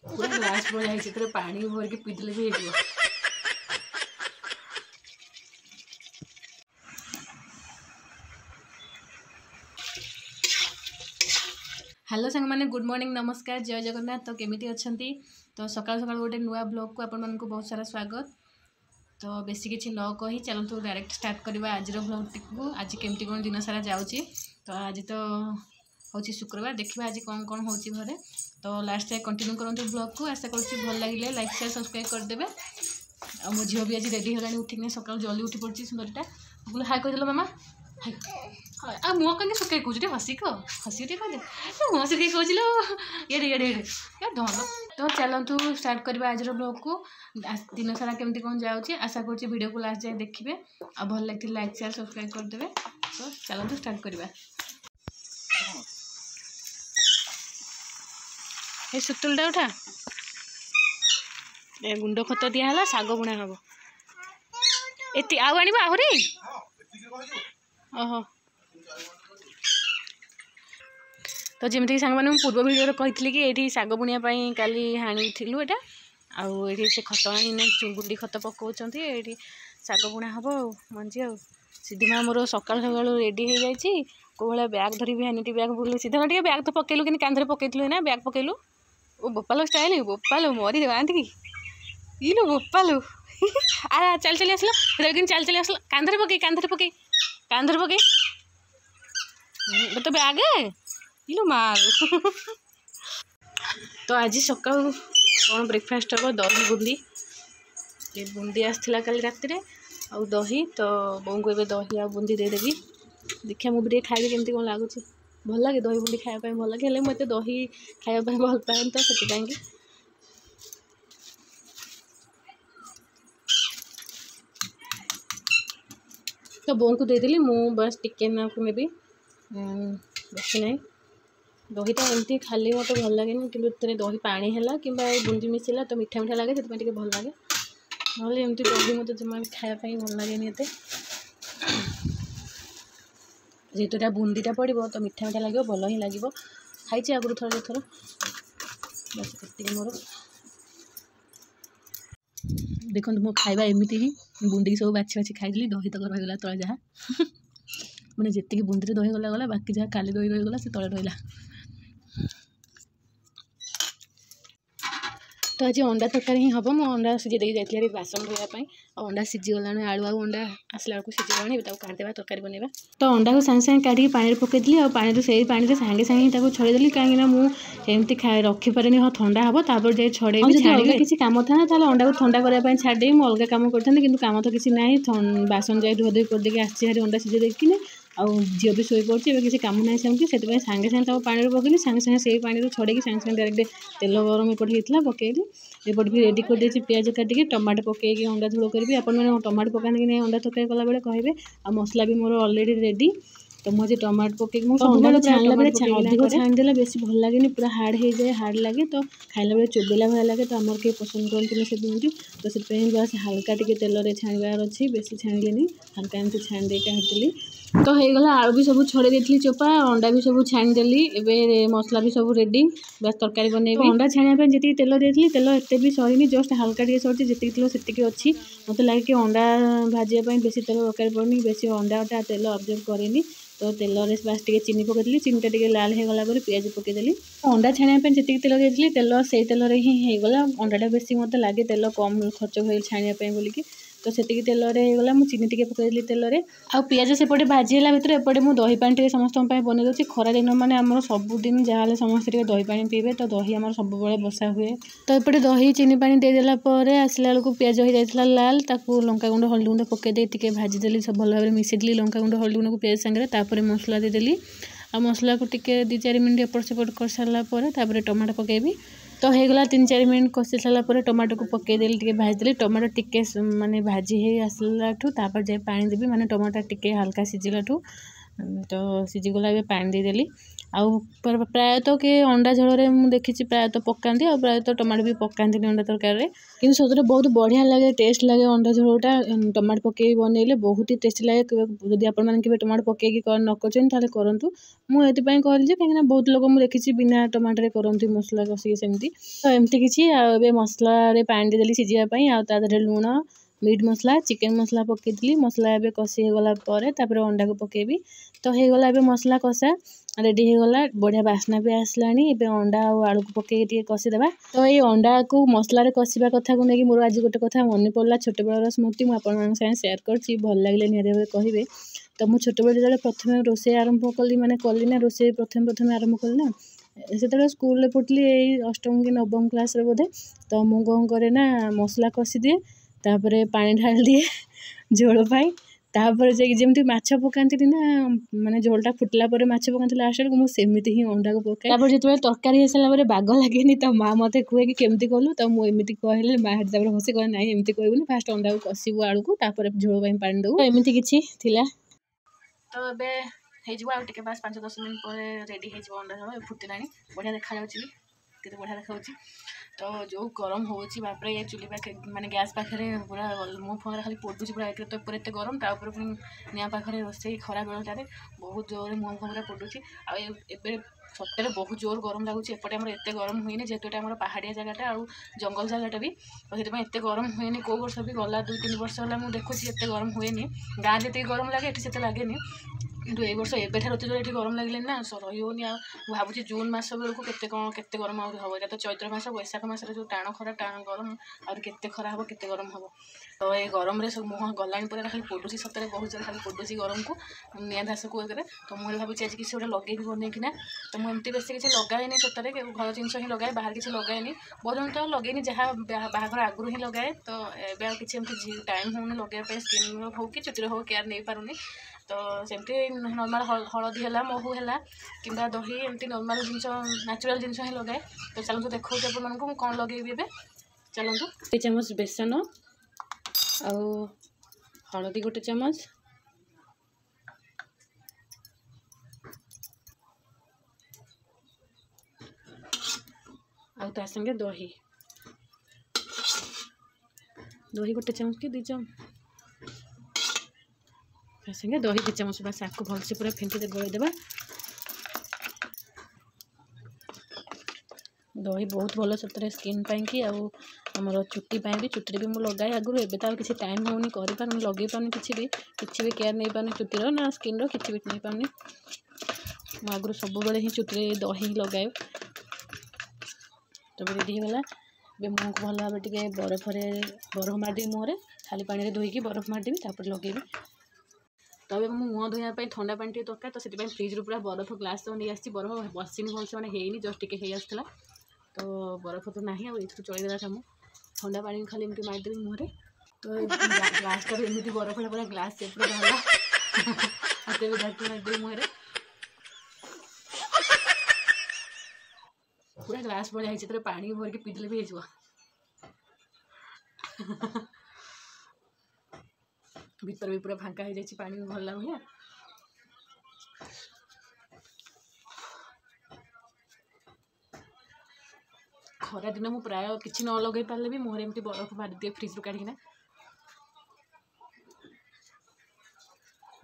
पूरा ग्लास भर पानी भर के पीदेले भी हो। हेलो सांग मैंने गुड मॉर्निंग नमस्कार जय जगन्नाथ। तो केमिति अछंती? तो सकाल सकाल गोटे नुआ ब्लॉग को आपण मानकु बहुत सारा स्वागत। तो बेसी किछि न कही चलतु डायरेक्ट स्टार्ट करवा आज ब्लॉग टिकू। आज केमती कौन दिन सारा जाउची। तो आज तो होची शुक्रवार, देखिबा आज कौन कौन होची घरे। तो लास्ट टाइम कंटिन्यू करंतु ब्लॉग को। आशा करछि भल लागिले लाइक शेयर सब्सक्राइब कर देबे। आ मो झियो भी आज रेडी होलानी, उठिकने सकाल जल्दी उठी पड़ची सुंदरटा। बोले हाय कह देलो मामा हाय। आ मुँह कहीं सुखे कौच हसिक हसी टे कहदे मुँह सुखे कौच ये यार धन। तो चलतु स्टार्ट करवा आज ब्लॉग को। दिन सारा केमती कौन जाऊँगी आशा कर वीडियो को लास्ट जाए देखिए। आ भल लगे लाइक शेयर सब्सक्राइब करदे। तो चलतु स्टार्ट करवा। ये सुतुलटा उठा ए गुंड खत दिहला शाग बुणा हम एति आउ आनी आहरी ओहो। तो जमीक सांग मैंने पूर्व भिडियो कही कि ये शाग बुणापी काली हाणी यहाँ आउ से खत आनी गुंडी खत पकाउंट ये शाग बुणा हम मंजी आ सीधीमा मोर सकाल सकाल रेडी हो जाए। कौ भाया बैग धरी भैनिटी बैग बुले सीधा टे बैग तो पकेलु कि कांधे पकईलु ना बैग पकेलु। ओ बोपालो स्टाइल बोपालो मरी देवांत कि इलु बोपालो आ चल चली आसलो लेकिन चल चली आसलो कांधे पकई तो बैग इलु मार। तो आज सका कौन ब्रेकफास्ट हम दही बूंदी ये बूंदी आसला कल राति आउ दही। तो बों को ए दही आ बूंदी देदेवी देखिए मुझे खाइबी केमती कौन लगुच। भल लगे दही बूंदी खायापी भल लगे हेल्ले मत दही खायापी भल पाए तो से तो बों को देदेली मु बस टिके ना को नेबी बेसी ना दहीटा एमती खाली मत भल लगे कि दही पानी है कि बूंदी मिसला तो मीठा मीठा लगे से भल लगे ना एमती दही मत जमा खायापी भल लगे ये जेहेतु यहाँ बूंदीटा पड़ो तो मीठा मीठा लगे भल ही लगे खाई आगुरी थोड़ा थोड़ा बस ये मोर देखो मो खाଇବା एमती ही बूंदी सब बाछी बाछी खाई दही तक रहीगला तले जहाँ मैंने जी बूंदी दही गला गला बाकी जहाँ काली दही रहीगला से तले रहा। तो आज अंडा तरकारी ही हम मो अंडा सीझे देके जाइए बासन धोवाई और अंडा सीझीगला आलू आउ अंडा आसला बेलू सीझीगला काटिदेवा तरकारी बनवा। तो अंडा को सागे सागे काटिक पानी पकईदी और पानी से पानी सागे सागे छड़ेदेली कहीं एमती रखिपारे हाँ ठंडा हम तापर जाए छड़े अलग किसी कम था ना अंडा को ठंडा करने छाड़ी मुझे अलग कम करते कम तो किसी ना बासन जाए धुआ धुई करदेकी आसी अंडा सीझे देखी आउ झील भी शोई पड़ी ए किसी कम ना सेमती से सागे सागे पानी पकईली सागे सागे से पानी छड़े सागे सागे डायरेक्ट तेल गरम एपटे होता पकईली एपट भी रेडी कर देती पियाज काटिकी टमाटो पकईकी अंडा झोल करी आप टमाटो पकाते कि नहीं अंडा तरकारी कला बेले कहे आ मसला भी मोर ऑलरेडी रेडी। तो मुझे टमाटो पकईकी मुझे अधिक छाणीदेला बेसी भल लगे पूरा हार्ड हो जाए हार्ड लगे तो खाइला बेले चोबेला भाया लगे तो आमर किए पसंद करते से बुंदी तो से बस हल्का टी तेल छाणवार अच्छी बेसी छाणिलेनी हल्का एमती छाणी देके काटिदेली। तो होगला आलू भी सब छड़े देती चोपा अंडा भी सब छाणीदेली एवं मसला भी सब रेडी बस तरकारी बनैबी। अंडा छाणिया जी तेल देती तेल एत भी सरीनी जस्ट हल्का टे सरी जी तेल से अच्छी मत लगे कि अंडा भाजापी बेसी तेल दरकार पड़नी बेसी अंडाटा तेल अब्जर्व करेनि। तो तेल बास टे चीनी पकईदी चीनीटा टे लाल होगला पियाज पकईदेली अंडा छाणिया जी तेल देती तेल से तेल ही होगला अंडाटा बेसी मत लगे तेल कम खर्च हो छाणिया बोलिकी तो से तेल होगला चीनी टे पकईदी तेल आ पियाज सेपटे भाजीला भितर एपटे मुझे दही पानी समस्त बनई दूसरी खरा दिन मैंने आम सबुदिन जहाँ समस्त दही पानी पीबे तो दही आम सब बसा हुए। तो एपटे दही चीनी पानी देदेला आसला बेलू पियाज हो जाता लाल ताकू लंका गुंड हल्दी गुंड पकईदे टे भाजीदेली सब भल भाव मिसेदेली लंका गुंड हल्दी गुंड को पियाज सांगे मसला देदेली आ मसला को टिके 2-4 मिनट एपट सेपट कर सारापर टमाटो पकईबी। तो होगला 3-4 मिनट कषि सारापर टमाटो को पकईदेली टे भाजीदेली टमाटो टिके माने भाजी हो आसलाठू तापर जाए पानी देवी माने टमाटो टिके हल्का सीझिलाठू तो सीझीगला पानी देदेली आउ प्रायतः किए अंडा झोल मुझे देखी प्रायतः पकाती और प्रायतः टमाटो भी पकाती अंडा तरकारी कि सतरे बहुत बढ़िया लगे टेस्ट लगे अंडा झोलटा टमाटो पकई बनइले बहुत ही टेस्ट लगे जदि आपके टमाटो पकईकी न करें करूँ मुझे कहली कहीं बहुत लोग मुझे देखी बिना टमाटर करती मसला कषिक सेमती तो एमती किसी मसला पानी देली सीझापी आधे लुण मीट मसला चिकेन मसला पकईली मसला एवं कषि गलापर अंडा को पकेबी तो होगला मसला कषा रेडी होगला बढ़िया बास्ना भी आसलानी एबे अंडा और आलू को पकई कषिदेवा तो ये अंडा को मसला कषा कथा को लेकिन मोर आज गोटे कथा मन पड़ा छोट बेलर स्मृति मुझे सेयार कर भल लगे निहत कहे तो मुझे छोट बेले जो प्रथम रोषे आरंभ कली माने कली ना रोषे प्रथम आरंभ कली ना से स्कूल पढ़ी यही अष्टम कि नवम क्लास बोधे तो मुझे कौन करे ना मसला कषि दिए तापर पानी ढाल दिए झोल पाई तापर जमी माछ पकाती ना माने झोलटा फुटला माछ पकाती लास्ट को मुझे ही अंडा को पकाए जो तरकारी हो सारा बाग लगे तो माँ मत कहे कि केमती कलु तो मुझे कहले माँ हसी कहे ना एमती कहबूनी फास्ट अंडा को कषिबू आलू को झोल पानी देबू एमती किसी थिला तो ये बास 5-10 मिनट पर रेडी हो अंडा झोल फुटला बढ़िया देखा केते बढ़िया देखा तो जो गरम होची बापरे ये चुली पाखे माने गैस पाखे पूरा मो फोन खाली पड़ुची पूरा एक तो पूरा एत गरम तापर पुणी निआ पाखे रोसे खरा बेलटारे बहुत जोर मुह पूरा पड़ुची आबे सतरे बहुत जोर गरम लगुच एपटे आम एत गरम हुए जेहेतु ये आम पहाड़िया जगटा और जंगल जगटा भी तो से एत गरम हुए कौ वर्ष भी गला 2-3 वर्ष है मुझे देखुची एत गरम हुए गाँव जी गरम लगे ये लगे किंतु ए वर्ष एबेठार अति जोर ये गरम लगे ना रही भावुँ जून मस बेलू के गरम हम यहाँ तो चैत्र मस बैशाख मस जो टाण खरा टाण गरम और के खरा हम के गरम हम तो ये गरम सब मुह गला पूरा खाली पड़ुची सतरे बहुत जोर खाली पड़ुची गरम को निआ धास को तो मुझे भावी आज किसी गोटे लगे बनईकिना तो मुझे बेस किसी लगाएनि सतरे घर जिनस ही लगाए बाहर किसी लगाएनि बहुत तो लगेनि जहाँ बाहर आगुरी ही लगाए तो ए किसी टाइम होनी लगे स्किन हो कि चुटी हो केयर नहीं पारुनी तो सेमती नॉर्मल हलदी है महू है कि दही एमती नॉर्मल जिनस नेचुरल जिनस ही लगाए तो चलते देखो आपको कौन लगेबी ए चलतु 2 चामच बेसन आउ हलदी 1 चामच आउ ता संगे दही 1 चामच कि 2 चामच संगे दही 2 चामच बस आपको भलसे पूरा फेंटी गोलदेवा दही बहुत भल सतरे स्किन पाई आमर चुट्टी भी चुट्टी भी मुझे लगाए आगुरी एबे तो किसी टाइम होनी कर लगे पानी किसी भी केयर नहीं पानी चुट्टीर ना स्किन किसी भी नहीं पानी मुझे आगुरी सब बेले ही चुट्टी दही लगाए तो रेडी होगा मुँह को भल भाव टे बरफ मारदेवी मुहरे खाली पानी धोईकी बरफ मारदेवी तापर लगेबी तो मुँह धोवाई ठंडा पानी दरकार तो से फ्रिज पूरा बरफ ग्लास तो नहीं आसी बरफ बसिनी भलसे मैंने है जस्ट टे आसला तो बरफ तो ना ये चलदेला कम ठंडा पानी खाली एमती मारदेवी मुहरे तो ग्लासटा भी एमती बरफ पूरा ग्लास से पूरा बाहर हाथ भी धरती मारदेवी मुहरे पूरा ग्लास बढ़िया है पानी भर के पीदेले भी हो भीतर भी पूरा फांका हो जाए पानी भल भाया खरा दिन मुझे प्राय किसी न लगे पारे भी मुहर एमती बरफ मार दिए फ्रिज रू काढ़ना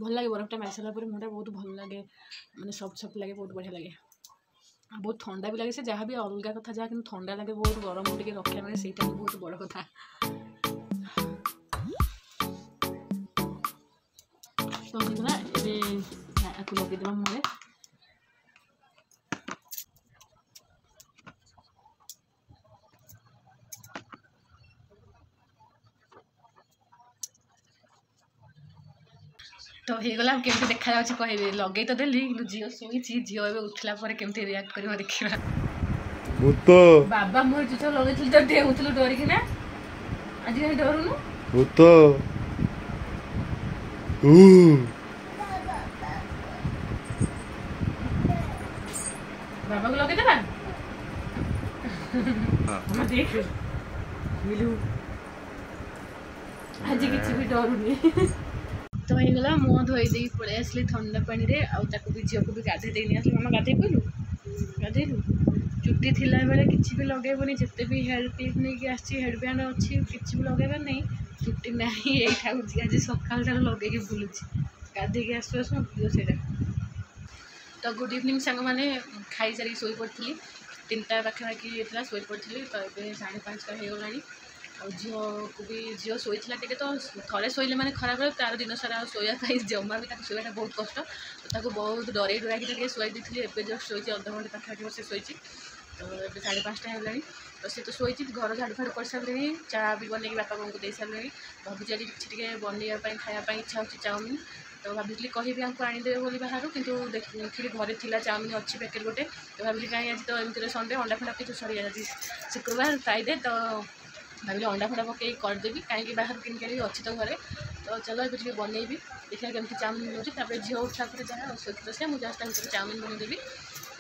भल लगे बरफटा मारी सारा मुहटा बहुत भल लगे मैंने सफ्ट लगे बहुत बढ़िया लगे बहुत ठंडा भी लगे से जहाँ भी अलग कथा जहाँ कि ठंडा लगे बहुत गरम टे रखा मैंने से बहुत बड़ कथा तो लगेदेवा मुहरे तो होगला केमती देखा कहे लगे तो देली कि झील शोई झील ए उठला केमती रिएक्ट कर देखा भूत बाबा मोर जो लगे तो डेउथलु डरिक ना आज कहीं डरुनु भूत बाबा को लगे देबा हम देख मिलू आज किसी भी डरुनी तो होगा मुँह धोई पलि आसली ठंडा पानी रे भी झील को भी गाधे देनी आसली मामा गाधे पलु गाधेलु चुट्टी थिला बेले किसी भी लगेबनी जिते भी हेड क्लिप नहीं आसी हेड बैंड अच्छी किसी भी लगेबार नहीं चुट्टी ना ये आज सकाल ठार लगे बुलूची गाधे आसु आसु से तो गुड इवनिंग सांग मैंने खाई सारी शोई पड़ी 3टा पाखापाखि होता शोई पड़ी तो ये 5:30 होगला झील को भी झील शोला टे तो थे शोले मैंने खराब रहा तार दिन सारा शोवाई जमा भी शोटा बहुत कष्ट तो बहुत डर डराई शुई दी एवं जस्ट शोची अध घंटे पाखापाखि से शोची तो ये 5:30 होगा तो सी तो शोची घर झाड़ू फाड़ू कर सारे चा भी बनई बापा बों को दे सारे भावी आज किसी बनवाई खायापी इच्छा हो चाउमिन तो भाविली कहि आपको आनीदे बोली बाहर कितु देखिए घरे थिला चाउमिन अच्छी पैकेट गोटे तो भाविली कहीं आज तो एमती संडे अंडा फंडा किसी सरी आज शुक्रवार फ्राइडे तो भाविली अंडा फंडा पकई करदेवी कहीं बाहर किन अच्छी तो घरे तो चलो ये बनईबी देखिए केमती चाउमिन होती झील उठा पर जहाँ सहित से मुझे जस्ट चाउमिन बनईदेवी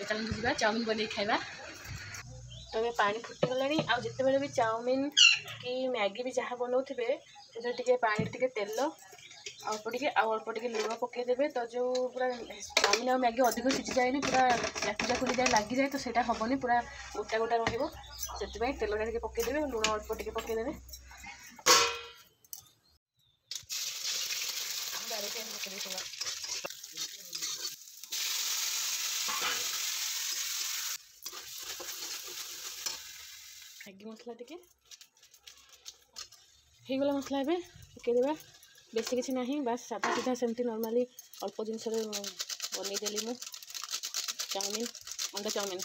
चलते जा चाउमिन बनई खाଇବା तो ये पानी फुटीगला आते बेले भी चाउमिन कि मैगी भी जहाँ बनाऊे टे पानी टे तेल अल्प टे अल्प टे लुण पकईदे तो जो पूरा चाउमिन और मैगी अधिक सीझी जाए पूरा जाकू जाकू जाए लग जाए तो सेटा हेनी पूरा गोटा गोटा रही तेल टे पकईदे लुण अल्प टे पकईदे मैगी मसला टे होगला मसला ए पकईदेवा बेसी किसी ना बास सादा सीधा सेमती नॉर्मली अल्प जिनस बनईदेली मु चाउमिन अंडा चाउमिन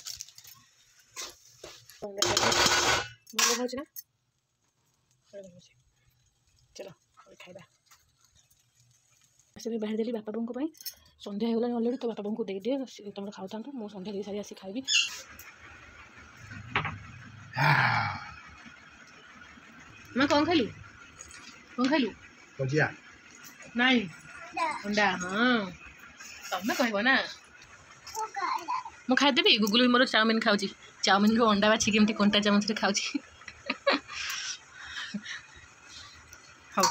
भल भाजी ना चलो खाଇବା से बाहर देली बापा बों को संध्या होगा अलरेडी तो बापा बों को दे दिए तुम खाऊ था मुझे संध्या दे सारी आसी खाइबी मैं कौन खालु भजिया नहीं अंडा हाँ तब कह ना मुझे खाईदेवी गुगुल मोर चाउमिन खाऊँ चाउमिन रो अंडा बाछी केमती कंटा चामच खाऊँ हाँ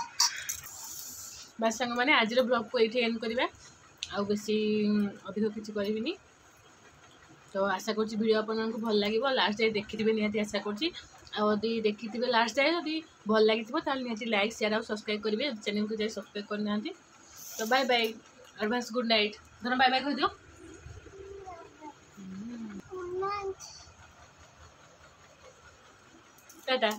बस सांग मैंने आज ब्लॉग को ये एंड करवा आउ बेसी अधिक किसी करी तो आशा कर वीडियो आपको भल लगे लास्ट जाए देखिथे निहाती आशा करी देखिथे लास्ट जाए जब भल लगी निहाती लाइक शेयर और सब्सक्राइब करेंगे चैनल को जाए सब्सक्राइब करना तो bye bye advance good night धन बाय बाय कह दियो टाटा।